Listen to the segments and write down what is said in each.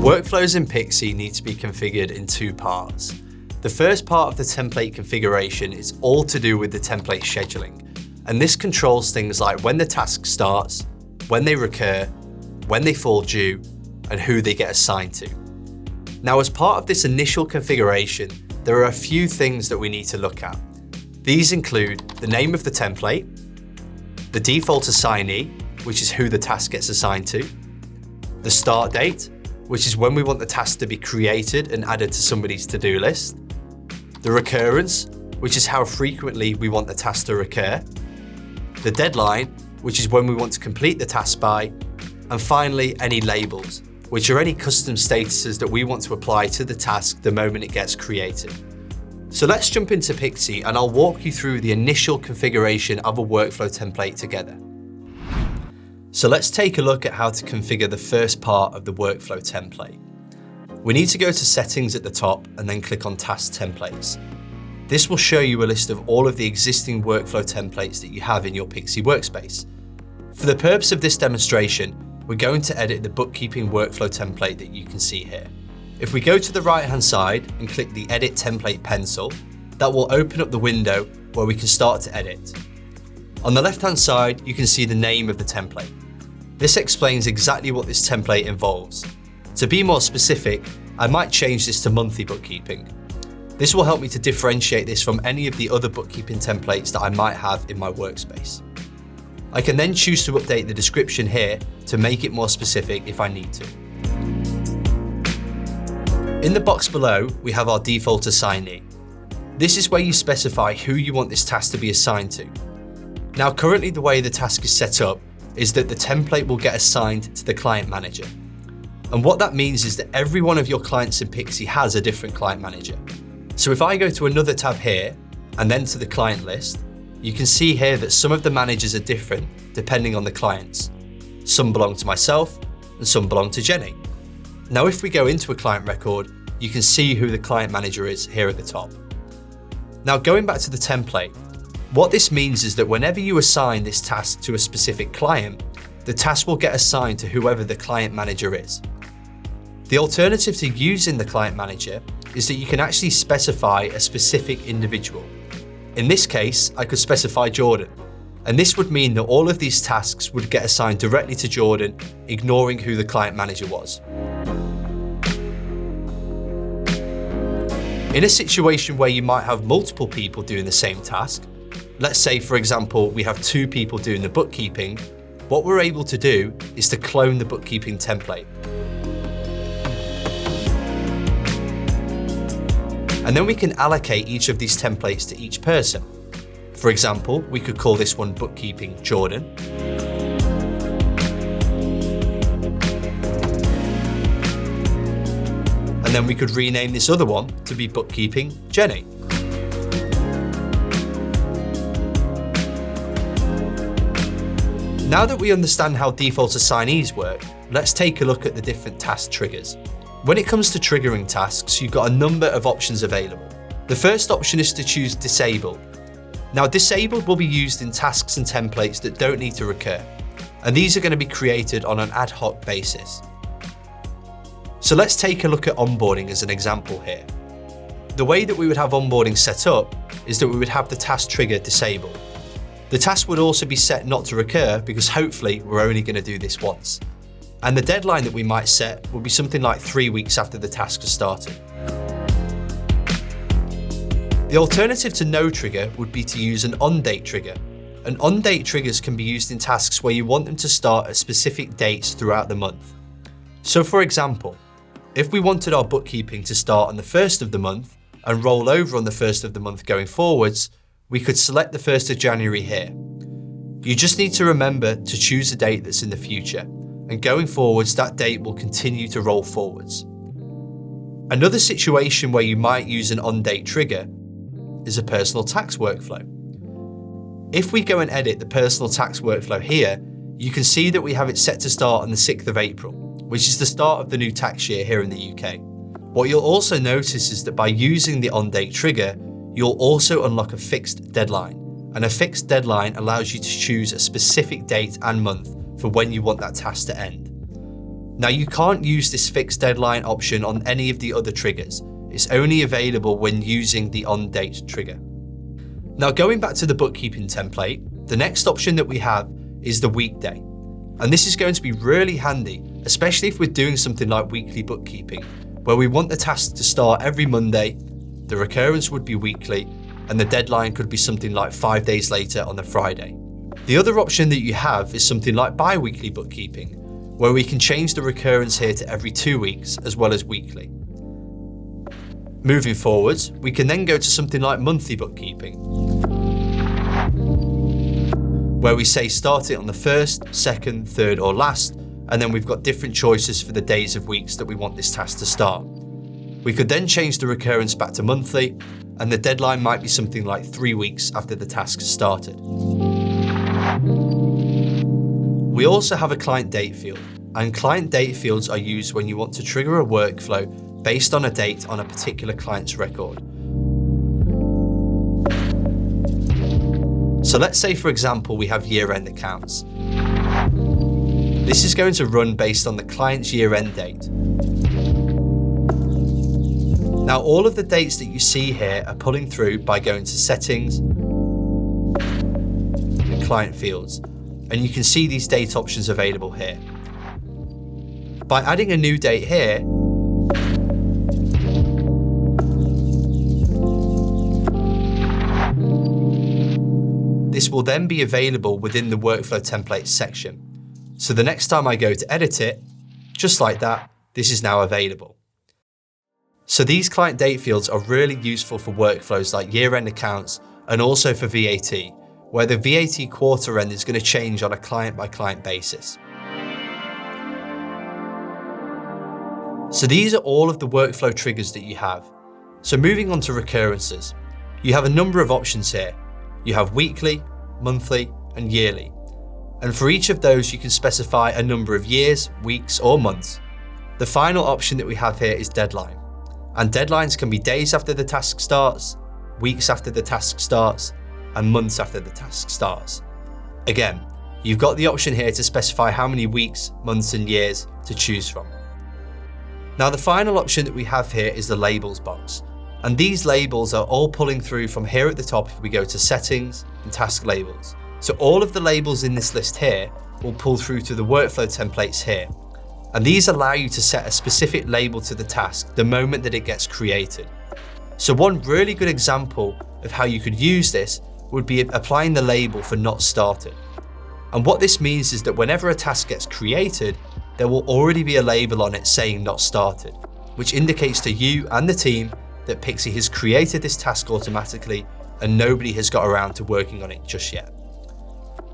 Workflows in Pixie need to be configured in two parts. The first part of the template configuration is all to do with the template scheduling, and this controls things like when the task starts, when they recur, when they fall due, and who they get assigned to. Now, as part of this initial configuration, there are a few things that we need to look at. These include the name of the template, the default assignee, which is who the task gets assigned to, the start date, which is when we want the task to be created and added to somebody's to-do list, the recurrence, which is how frequently we want the task to recur, the deadline, which is when we want to complete the task by, and finally, any labels, which are any custom statuses that we want to apply to the task the moment it gets created. So let's jump into Pixie and I'll walk you through the initial configuration of a workflow template together. So let's take a look at how to configure the first part of the workflow template. We need to go to Settings at the top and then click on Task Templates. This will show you a list of all of the existing workflow templates that you have in your Pixie workspace. For the purpose of this demonstration, we're going to edit the bookkeeping workflow template that you can see here. If we go to the right-hand side and click the Edit Template pencil, that will open up the window where we can start to edit. On the left-hand side, you can see the name of the template. This explains exactly what this template involves. To be more specific, I might change this to monthly bookkeeping. This will help me to differentiate this from any of the other bookkeeping templates that I might have in my workspace. I can then choose to update the description here to make it more specific if I need to. In the box below, we have our default assignee. This is where you specify who you want this task to be assigned to. Now, currently the way the task is set up is that the template will get assigned to the client manager. And what that means is that every one of your clients in Pixie has a different client manager. So if I go to another tab here, and then to the client list, you can see here that some of the managers are different depending on the clients. Some belong to myself, and some belong to Jenny. Now, if we go into a client record, you can see who the client manager is here at the top. Now, going back to the template, what this means is that whenever you assign this task to a specific client, the task will get assigned to whoever the client manager is. The alternative to using the client manager is that you can actually specify a specific individual. In this case, I could specify Jordan, and this would mean that all of these tasks would get assigned directly to Jordan, ignoring who the client manager was. In a situation where you might have multiple people doing the same task, let's say, for example, we have two people doing the bookkeeping, what we're able to do is to clone the bookkeeping template. And then we can allocate each of these templates to each person. For example, we could call this one Bookkeeping Jordan. And then we could rename this other one to be Bookkeeping Jenny. Now that we understand how default assignees work, let's take a look at the different task triggers. When it comes to triggering tasks, you've got a number of options available. The first option is to choose Disable. Now, Disabled will be used in tasks and templates that don't need to recur, and these are going to be created on an ad hoc basis. So let's take a look at onboarding as an example here. The way that we would have onboarding set up is that we would have the task trigger disabled. The task would also be set not to recur because hopefully we're only going to do this once. And the deadline that we might set would be something like 3 weeks after the task has started. The alternative to no trigger would be to use an on-date trigger. And on-date triggers can be used in tasks where you want them to start at specific dates throughout the month. So for example, if we wanted our bookkeeping to start on the 1st of the month and roll over on the 1st of the month going forwards, we could select the 1st of January here. You just need to remember to choose a date that's in the future, and going forwards, that date will continue to roll forwards. Another situation where you might use an on-date trigger is a personal tax workflow. If we go and edit the personal tax workflow here, you can see that we have it set to start on the 6th of April, which is the start of the new tax year here in the UK. What you'll also notice is that by using the on-date trigger, you'll also unlock a fixed deadline, and a fixed deadline allows you to choose a specific date and month for when you want that task to end. Now you can't use this fixed deadline option on any of the other triggers. It's only available when using the on-date trigger. Now going back to the bookkeeping template, the next option that we have is the weekday. And this is going to be really handy, especially if we're doing something like weekly bookkeeping, where we want the task to start every Monday, the recurrence would be weekly, and the deadline could be something like 5 days later on the Friday. The other option that you have is something like bi-weekly bookkeeping, where we can change the recurrence here to every 2 weeks as well as weekly. Moving forwards, we can then go to something like monthly bookkeeping, where we say start it on the 1st, 2nd, 3rd or last, and then we've got different choices for the days of weeks that we want this task to start. We could then change the recurrence back to monthly, and the deadline might be something like 3 weeks after the task has started. We also have a client date field, and client date fields are used when you want to trigger a workflow based on a date on a particular client's record. So let's say, for example, we have year-end accounts. This is going to run based on the client's year-end date. Now, all of the dates that you see here are pulling through by going to Settings and Client Fields, and you can see these date options available here. By adding a new date here, this will then be available within the Workflow Templates section. So the next time I go to edit it, just like that, this is now available. So these client date fields are really useful for workflows like year-end accounts and also for VAT, where the VAT quarter end is going to change on a client-by-client basis. So these are all of the workflow triggers that you have. So moving on to recurrences, you have a number of options here. You have weekly, monthly, and yearly. And for each of those, you can specify a number of years, weeks, or months. The final option that we have here is deadline. And deadlines can be days after the task starts, weeks after the task starts, and months after the task starts. Again, you've got the option here to specify how many weeks, months, and years to choose from. Now, the final option that we have here is the labels box. And these labels are all pulling through from here at the top if we go to Settings and Task Labels. So all of the labels in this list here will pull through to the workflow templates here. And these allow you to set a specific label to the task the moment that it gets created. So one really good example of how you could use this would be applying the label for not started. And what this means is that whenever a task gets created, there will already be a label on it saying not started, which indicates to you and the team that Pixie has created this task automatically and nobody has got around to working on it just yet.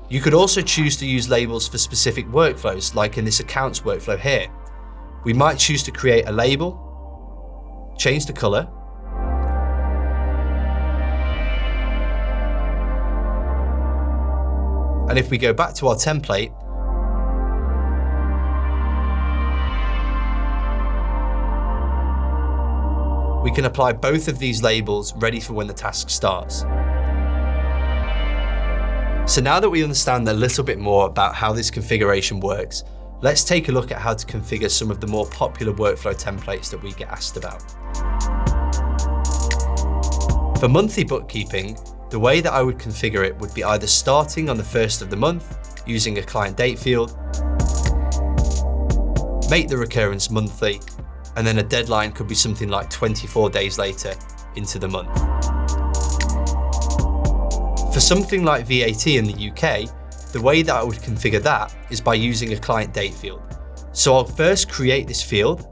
You could also choose to use labels for specific workflows, like in this accounts workflow here. We might choose to create a label, change the color, and if we go back to our template, we can apply both of these labels ready for when the task starts. So now that we understand a little bit more about how this configuration works, let's take a look at how to configure some of the more popular workflow templates that we get asked about. For monthly bookkeeping, the way that I would configure it would be either starting on the 1st of the month using a client date field, make the recurrence monthly, and then a deadline could be something like 24 days later into the month. For something like VAT in the UK, the way that I would configure that is by using a client date field. So I'll first create this field.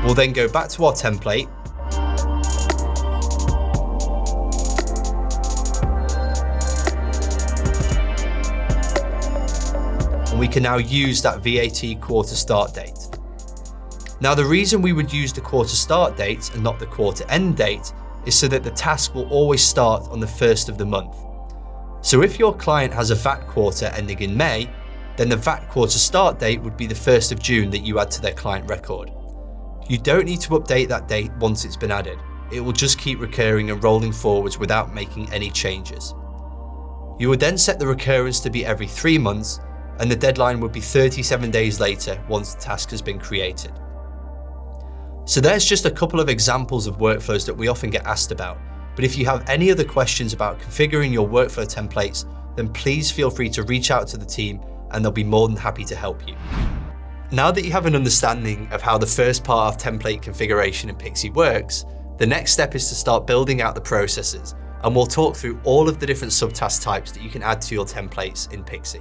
We'll then go back to our template and we can now use that VAT quarter start date. Now, the reason we would use the quarter start date and not the quarter end date is so that the task will always start on the 1st of the month. So if your client has a VAT quarter ending in May, then the VAT quarter start date would be the 1st of June that you add to their client record. You don't need to update that date once it's been added. It will just keep recurring and rolling forwards without making any changes. You would then set the recurrence to be every 3 months, and the deadline would be 37 days later once the task has been created. So there's just a couple of examples of workflows that we often get asked about, but if you have any other questions about configuring your workflow templates, then please feel free to reach out to the team and they'll be more than happy to help you. Now that you have an understanding of how the first part of template configuration in Pixie works, the next step is to start building out the processes, and we'll talk through all of the different subtask types that you can add to your templates in Pixie.